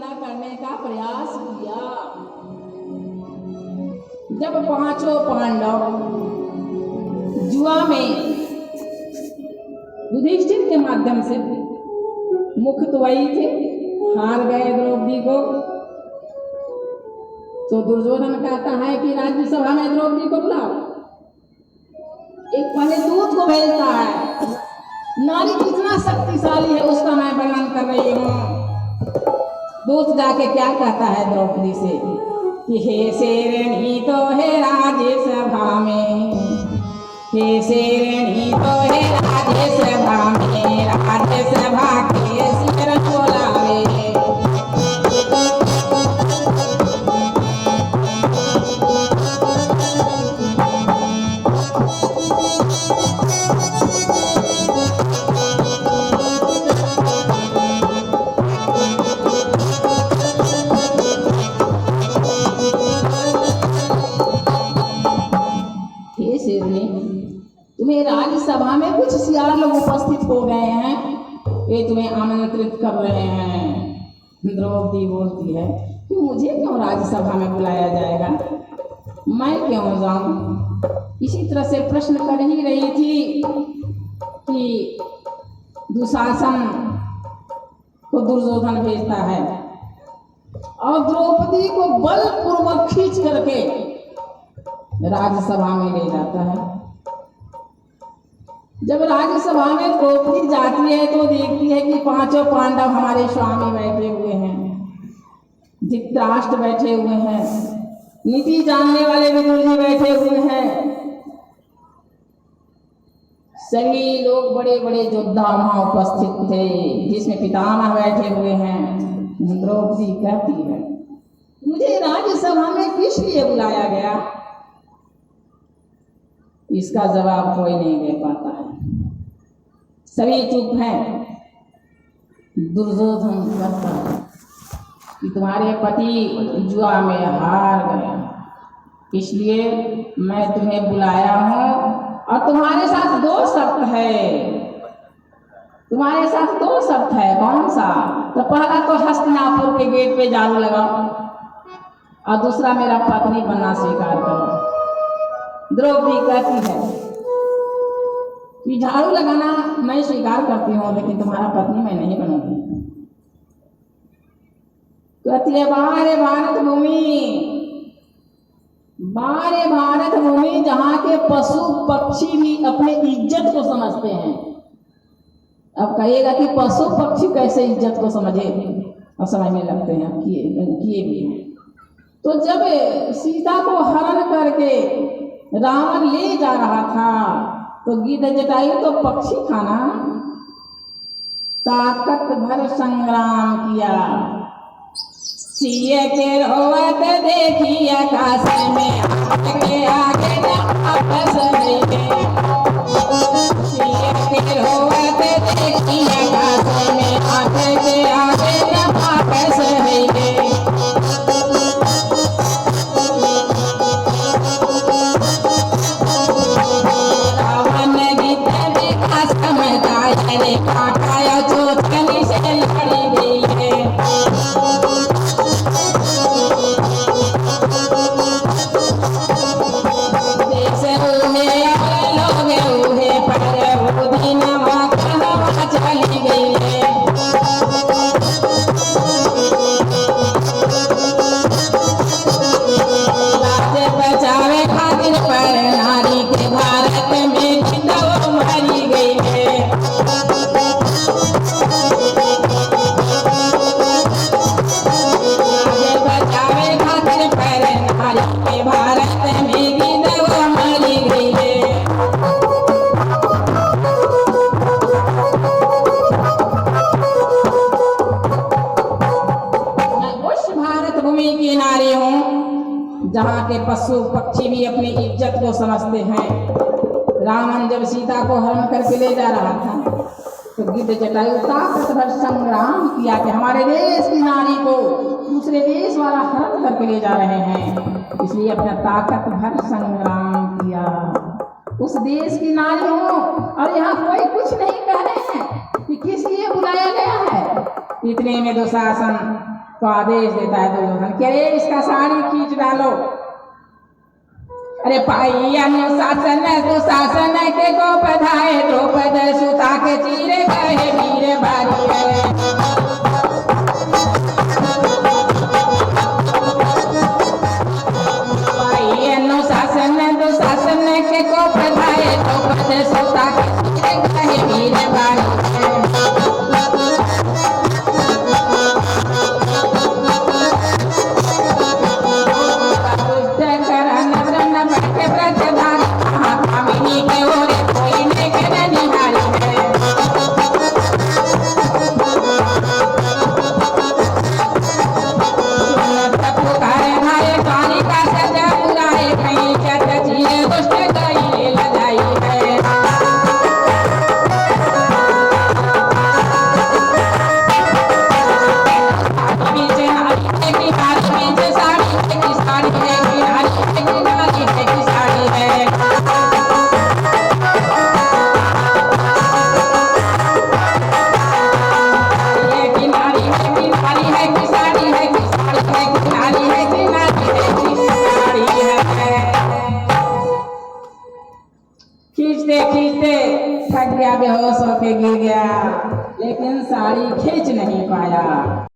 मना करने का प्रयास किया। जब पांचों पांडव जुआ में युधिष्ठिर के माध्यम से मुक्त वही थे, हार गए द्रौपदी को, तो दुर्योधन कहता है कि राज्यसभा में द्रौपदी को बुलाओ। एक पहले दूत को भेजता है। नारी कितना शक्तिशाली है उसका मैं वर्णन कर रही हूँ। दूत जाके क्या कहता है द्रौपदी से कि हे शेरणी तो है राज्यसभा में, हे शेरणी तो है राज्यसभा में, राज्यसभा के शेर बोलावे। तुम्हें राज्यसभा में कुछ सियार लोग उपस्थित हो गए हैं, वे तुम्हें आमंत्रित कर रहे हैं। द्रौपदी बोलती है कि मुझे क्यों राज्यसभा में बुलाया जाएगा, मैं क्यों जाऊं। इसी तरह से प्रश्न कर ही रही थी कि दुशासन को दुर्योधन भेजता है और द्रौपदी को बलपूर्वक खींच करके राज्यसभा में ले जाता है। जब राज्यसभा में द्रौपदी जाती है तो देखती है कि पांचों पांडव हमारे स्वामी बैठे हुए हैं, धृतराष्ट्र बैठे हुए हैं, नीति जानने वाले विदुर जी बैठे हुए हैं, सभी लोग बड़े बड़े योद्धा वहां उपस्थित थे, जिसमें पितामह बैठे हुए हैं। द्रौपदी कहती है मुझे राज्यसभा में किस लिए बुलाया गया। इसका जवाब कोई नहीं दे पाता है, सभी चुप हैं। दुर्योधन कहता है कि तुम्हारे पति जुआ में हार गए, इसलिए मैं तुम्हें बुलाया हूं और तुम्हारे साथ दो शर्त है। तुम्हारे साथ दो शर्त है। कौन सा? तो पहला तो हस्तिनापुर के गेट पे झाड़ू लगाओ और दूसरा मेरा पत्नी बनना स्वीकार करो। द्रौपदी कहती है कि झाड़ू लगाना मैं स्वीकार करती हूँ, लेकिन तुम्हारा पत्नी मैं नहीं बनूंगी। कहती है बाहर भारत भूमि, बाहर भारत भूमि जहाँ के पशु पक्षी भी अपने इज्जत को समझते हैं। अब कहिएगा कि पशु पक्षी कैसे इज्जत को समझे और समझने लगते हैं, किए भी हैं। तो जब सीता को हरण करके रावण ले जा रहा था तो गिद्ध जटायु तो पक्षी खाना ताकत भर संग्राम किया। सिए के रोवत देखी आकाश में, आगे आगे वापस गए। सिए के रोवत देखी आकाश में, आगे आगे वापस गए। काटाया चोटनी से लड़ी गई है। देश उहे लोग उहे पर दिन हवा चली गई है। राज्य बचावे खातिर पर नारी के भारत में जिंदा मरी गई है। जहाँ के पशु पक्षी भी अपनी इज्जत को समझते हैं। रावण जब सीता को हरण करके ले जा रहा था तो गिद्ध जटायु ताकत भर संग्राम किया कि हमारे देश की नारी को दूसरे देश वाला हरण करके ले जा रहे हैं, इसलिए अपना ताकत भर संग्राम किया। उस देश की नारी हो और यहाँ कोई कुछ नहीं कह रहे हैं कि किस लिए बुलाया गया है। इतने में दुशासन तो आदेश देता है दुर्योधन कि अरे इसका साड़ी खींच डालो। अरे पाई अनुशासन दुशासन के को बधाए द्रौपद सुता के चीरे कहे वीर भारी है। पाई अनुशासन दुशासन के को बधाए द्रौपद सुता के चीरे कहे वीर भारी है। खींचते खींचते थक गया, बेहोश होके गिर गया, लेकिन साड़ी खींच नहीं पाया।